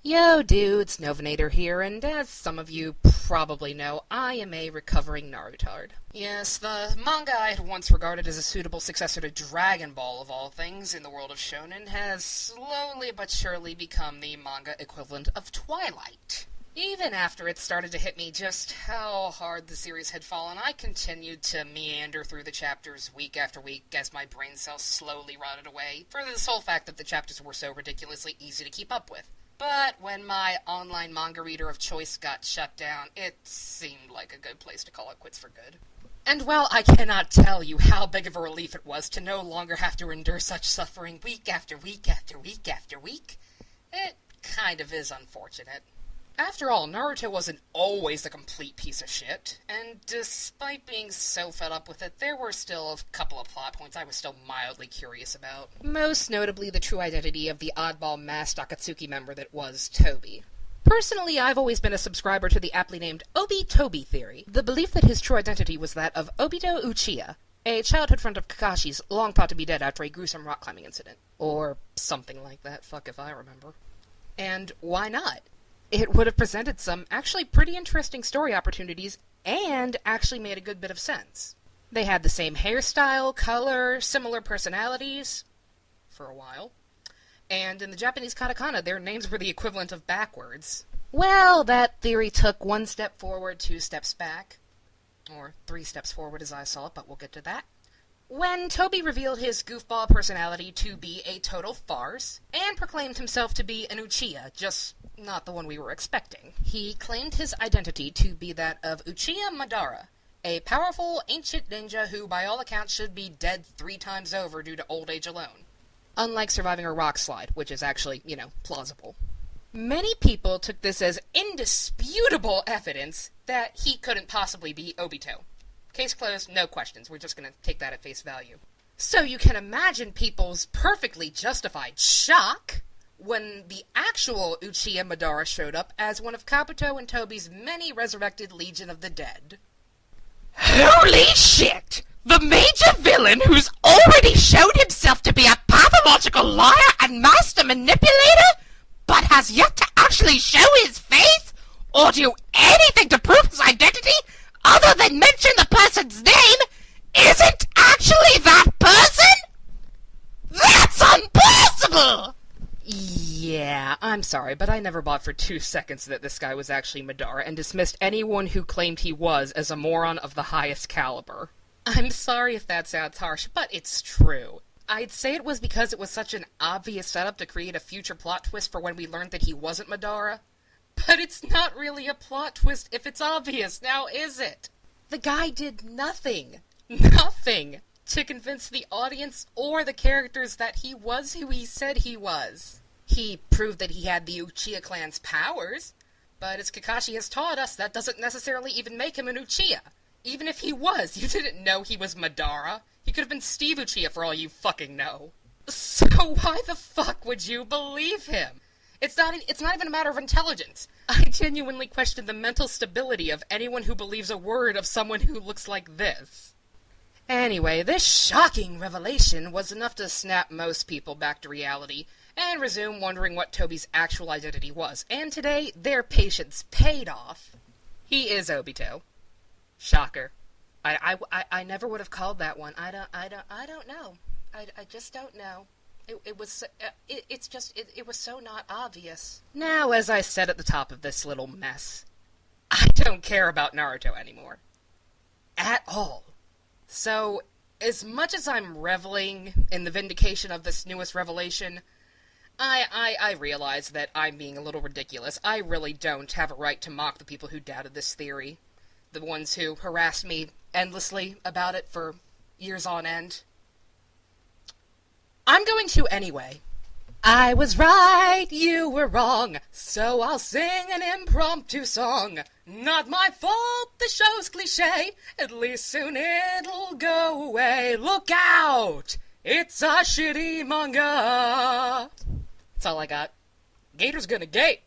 Yo dudes, Novinator here, and as some of you probably know, I am a recovering Narutard. Yes, the manga I had once regarded as a suitable successor to Dragon Ball of all things in the world of shonen has slowly but surely become the manga equivalent of Twilight. Even after it started to hit me just how hard the series had fallen, I continued to meander through the chapters week after week as my brain cells slowly rotted away, for the sole fact that the chapters were so ridiculously easy to keep up with. But when my online manga reader of choice got shut down, it seemed like a good place to call it quits for good. And while I cannot tell you how big of a relief it was to no longer have to endure such suffering week after week after week after week, it kind of is unfortunate. After all, Naruto wasn't always a complete piece of shit, and despite being so fed up with it, there were still a couple of plot points I was still mildly curious about. Most notably the true identity of the oddball masked Akatsuki member that was Tobi. Personally, I've always been a subscriber to the aptly named Obi-Tobi theory, the belief that his true identity was that of Obito Uchiha, a childhood friend of Kakashi's long thought to be dead after a gruesome rock climbing incident. Or something like that, fuck if I remember. And why not? It would have presented some actually pretty interesting story opportunities and actually made a good bit of sense. They had the same hairstyle, color, similar personalities, for a while. And in the Japanese katakana, their names were the equivalent of backwards. Well, that theory took 1 step forward, 2 steps back. Or 3 steps forward as I saw it, but we'll get to that. When Tobi revealed his goofball personality to be a total farce, and proclaimed himself to be an Uchiha, just not the one we were expecting. He claimed his identity to be that of Uchiha Madara, a powerful ancient ninja who by all accounts should be dead 3 times over due to old age alone. Unlike surviving a rock slide, which is actually, plausible. Many people took this as indisputable evidence that he couldn't possibly be Obito. Case closed, no questions. We're just going to take that at face value. So you can imagine people's perfectly justified shock when the actual Uchiha Madara showed up as one of Kabuto and Tobi's many resurrected Legion of the Dead. Holy shit! The major villain who's already shown himself to be a pathological liar and master manipulator, but has yet to actually show his face or do anything to prove his identity other than mention the person's name, isn't actually that person? That's impossible! Yeah, I'm sorry, but I never bought for 2 seconds that this guy was actually Madara, and dismissed anyone who claimed he was as a moron of the highest caliber. I'm sorry if that sounds harsh, but it's true. I'd say it was because it was such an obvious setup to create a future plot twist for when we learned that he wasn't Madara. But it's not really a plot twist if it's obvious, now is it? The guy did nothing to convince the audience or the characters that he was who he said he was. He proved that he had the Uchiha clan's powers, but as Kakashi has taught us, that doesn't necessarily even make him an Uchiha. Even if he was, you didn't know he was Madara. He could have been Steve Uchiha for all you fucking know. So why the fuck would you believe him? It's not even a matter of intelligence. I genuinely question the mental stability of anyone who believes a word of someone who looks like this. Anyway, this shocking revelation was enough to snap most people back to reality and resume wondering what Tobi's actual identity was. And today, their patience paid off. He is Obito. Shocker. I never would have called that one. I don't know. I just don't know. It was so not obvious. Now, as I said at the top of this little mess, I don't care about Naruto anymore. At all. So, as much as I'm reveling in the vindication of this newest revelation, I realize that I'm being a little ridiculous. I really don't have a right to mock the people who doubted this theory. The ones who harassed me endlessly about it for years on end. I'm going to anyway. I was right, you were wrong, so I'll sing an impromptu song. Not my fault, the show's cliche, at least soon it'll go away. Look out! It's a shitty manga! That's all I got. Gator's gonna gate!